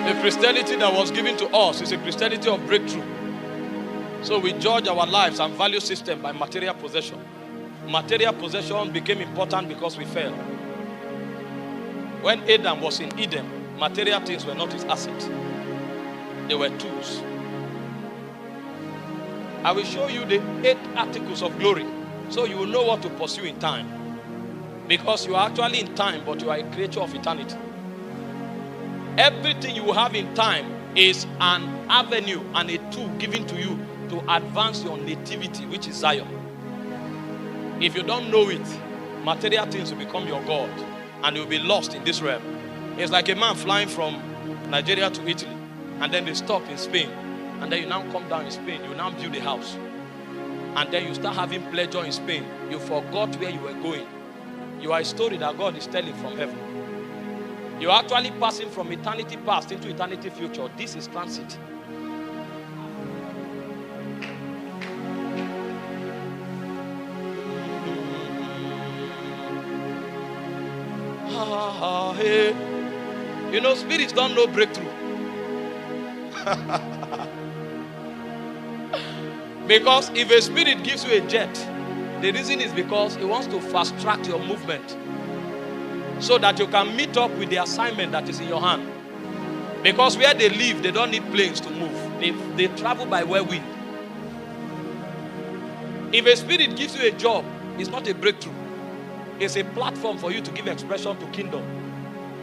The Christianity that was given to us is a Christianity of breakthrough. So we judge our lives and value system by material possession. Material possession became important because we fell. When Adam was in Eden, material things were not his assets. They were tools. I will show you the 8 articles of glory, so you will know what to pursue in time. Because you are actually in time, but you are a creature of eternity. Everything you have in time is an avenue and a tool given to you to advance your nativity, which is Zion. If you don't know it, material things will become your God, and you'll be lost in this realm. It's like a man flying from Nigeria to Italy, and then they stop in Spain, and then you now come down in Spain, you now build a house, and then you start having pleasure in Spain. You forgot where you were going. You are a story that God is telling from heaven. You are actually passing from eternity past into eternity future. This is transit. You know, spirits don't know breakthrough. Because if a spirit gives you a jet, the reason is because it wants to fast track your movement so that you can meet up with the assignment that is in your hand. Because where they live, they don't need planes to move. They travel by whirlwind. If a spirit gives you a job, it's not a breakthrough. It's a platform for you to give expression to kingdom.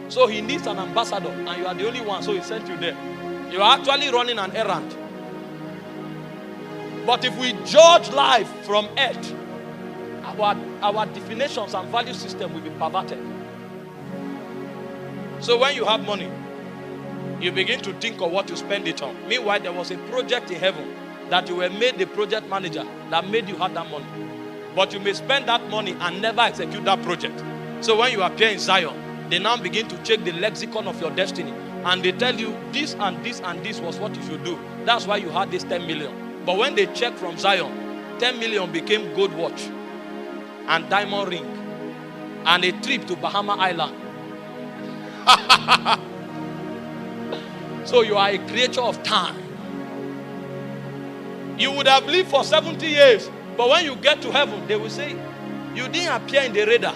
So he needs an ambassador, and you are the only one, so he sent you there. You are actually running an errand. But if we judge life from earth, our definitions and value system will be perverted. So when you have money, you begin to think of what to spend it on. Meanwhile, there was a project in heaven that you were made the project manager that made you have that money. But you may spend that money and never execute that project. So when you appear in Zion, they now begin to check the lexicon of your destiny. And they tell you this and this and this was what you should do. That's why you had this 10 million. But when they check from Zion, 10 million became gold watch and diamond ring and a trip to Bahama Island. So you are a creature of time. You would have lived for 70 years, but when you get to heaven, they will say, you didn't appear in the radar.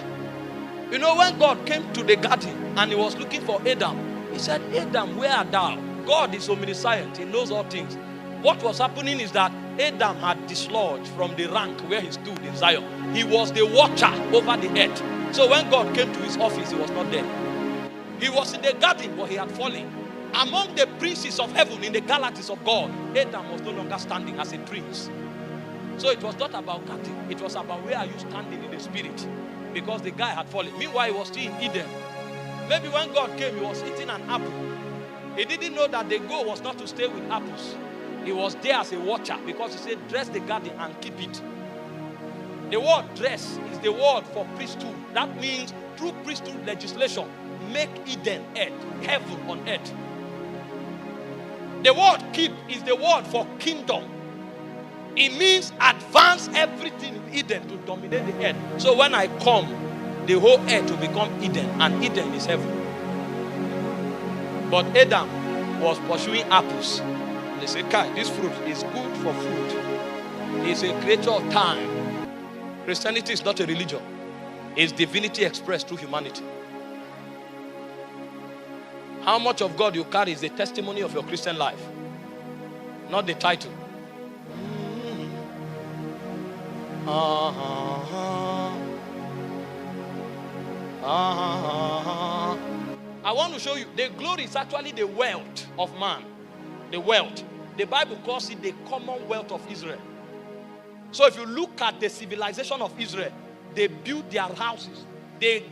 You know, when God came to the garden and he was looking for Adam, he said, Adam, where art thou? God is omniscient. He knows all things. What was happening is that Adam had dislodged from the rank where he stood in Zion. He was the watcher over the earth. So when God came to his office, he was not there. He was in the garden, but he had fallen. Among the princes of heaven in the galaxies of God, Adam was no longer standing as a prince. So it was not about garden. It was about where are you standing in the spirit. Because the guy had fallen. Meanwhile, he was still in Eden. Maybe when God came, he was eating an apple. He didn't know that the goal was not to stay with apples. He was there as a watcher because he said, dress the garden and keep it. The word dress is the word for priesthood. That means through priesthood legislation, make Eden earth, heaven on earth. The word keep is the word for kingdom. It means advance everything in Eden to dominate the earth. So when I come, the whole earth will become Eden, and Eden is heaven. But Adam was pursuing apples. They say, Kai, this fruit is good for food. It's a creature of time. Christianity is not a religion. It's divinity expressed through humanity. How much of God you carry is the testimony of your Christian life, not the title. I want to show you the glory is actually the wealth of man. The wealth. The Bible calls it the commonwealth of Israel. So if you look at the civilization of Israel, they built their houses. The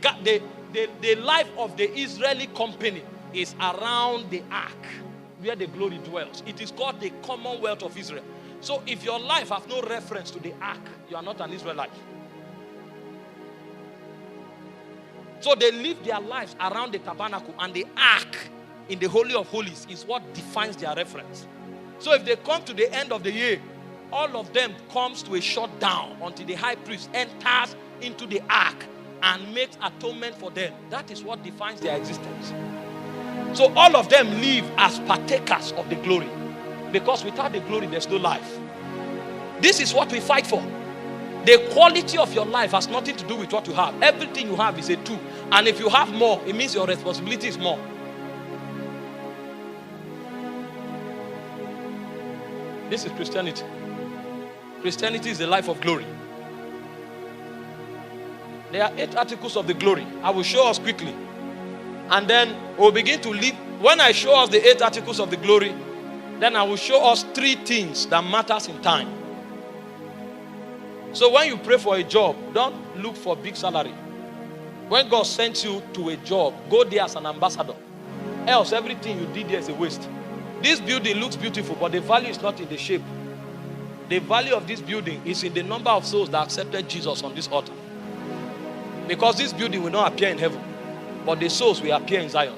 life of the Israeli company is around the ark where the glory dwells. It is called the commonwealth of Israel. So if your life has no reference to the ark, you are not an Israelite. So they live their lives around the tabernacle, and the ark in the Holy of Holies is what defines their reference. So if they come to the end of the year, all of them comes to a shutdown until the high priest enters into the ark and makes atonement for them. That is what defines their existence. So all of them live as partakers of the glory. Because without the glory, there's no life. This is what we fight for. The quality of your life has nothing to do with what you have. Everything you have is a tool. And if you have more, it means your responsibility is more. This is Christianity. Christianity is the life of glory. There are 8 articles of the glory. I will show us quickly. And then we'll begin to live. When I show us the 8 articles of the glory, then I will show us 3 things that matters in time. So when you pray for a job, don't look for big salary. When God sends you to a job, go there as an ambassador. Else, everything you did there is a waste. This building looks beautiful, but the value is not in the shape. The value of this building is in the number of souls that accepted Jesus on this altar. Because this building will not appear in heaven, but the souls will appear in Zion.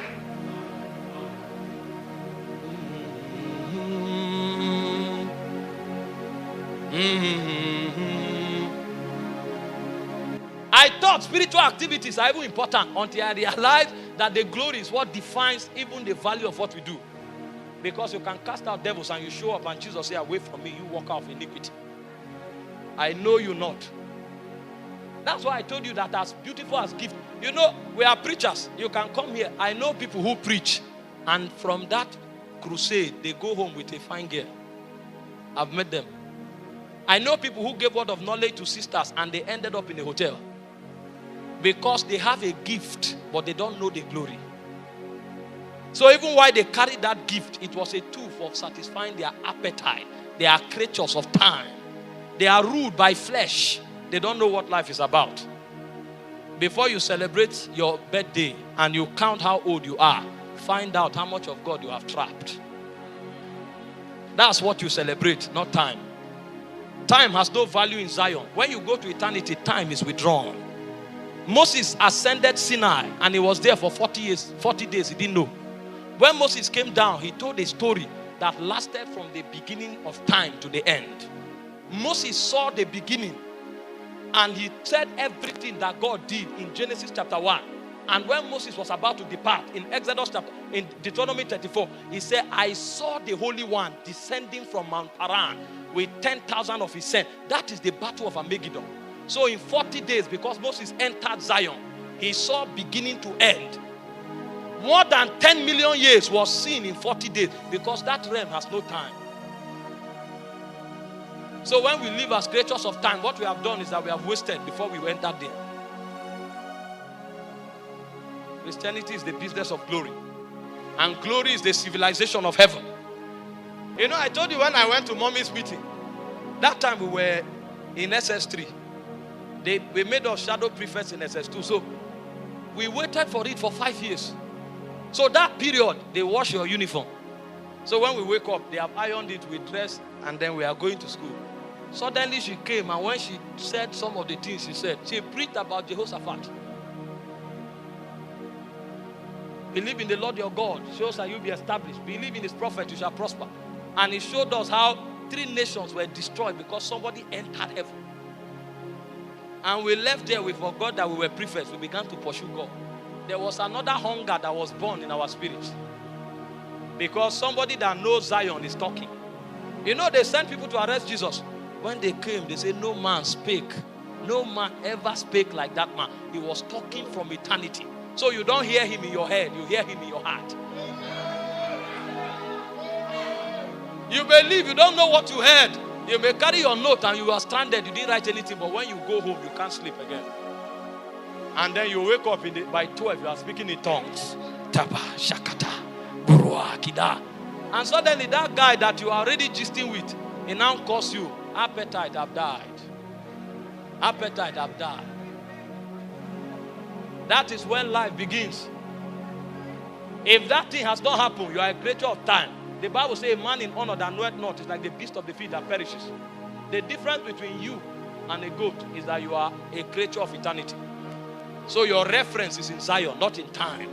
I thought spiritual activities are even important until I realized that the glory is what defines even the value of what we do. Because you can cast out devils and you show up and Jesus say, away from me, you walk out of iniquity. I know you not. That's why I told you that as beautiful as gift. You know, we are preachers. You can come here. I know people who preach. And from that crusade, they go home with a fine girl. I've met them. I know people who gave word of knowledge to sisters and they ended up in a hotel. Because they have a gift, but they don't know the glory. So even while they carried that gift, it was a tool for satisfying their appetite. They are creatures of time. They are ruled by flesh. They don't know what life is about. Before you celebrate your birthday and you count how old you are, find out how much of God you have trapped. That's what you celebrate, not time. Time has no value in Zion. When you go to eternity, time is withdrawn. Moses ascended Sinai and he was there for 40 years, 40 days. He didn't know. When Moses came down, he told a story that lasted from the beginning of time to the end. Moses saw the beginning and he said everything that God did in Genesis chapter 1. And when Moses was about to depart in in Deuteronomy 34, he said, I saw the Holy One descending from Mount Paran with 10,000 of his saints. That is the battle of Armageddon. So in 40 days, because Moses entered Zion, he saw beginning to end. More than 10 million years was seen in 40 days because that realm has no time. So when we live as creatures of time, what we have done is that we have wasted before we entered there. Christianity is the business of glory. And glory is the civilization of heaven. You know, I told you when I went to mommy's meeting, that time we were in SS3. We made us shadow prefects in SS2. So we waited for it for 5 years. So that period, they wash your uniform. So when we wake up, they have ironed it, we dress, and then we are going to school. Suddenly she came, and when she said some of the things she said, she preached about Jehoshaphat. Believe in the Lord your God, so shall you be established. Believe in his prophet, you shall prosper. And he showed us how 3 nations were destroyed because somebody entered heaven. And we left there, we forgot that we were prefects. We began to pursue God. There was another hunger that was born in our spirits. Because somebody that knows Zion is talking. You know, they sent people to arrest Jesus. When they came, they said, no man spake. No man ever spake like that man. He was talking from eternity. So you don't hear him in your head, you hear him in your heart. You believe, you don't know what you heard. You may carry your note and you are stranded, you didn't write anything, but when you go home, you can't sleep again. And then you wake up by 12, you are speaking in tongues. Taba, Shakata, Burua, Kida. And suddenly that guy that you are already gisting with, he now calls you, appetite have died. Appetite have died. That is when life begins. If that thing has not happened, you are a creature of time. The Bible says a man in honor that knoweth not is like the beast of the field that perishes. The difference between you and a goat is that you are a creature of eternity. So your reference is in Zion, not in time.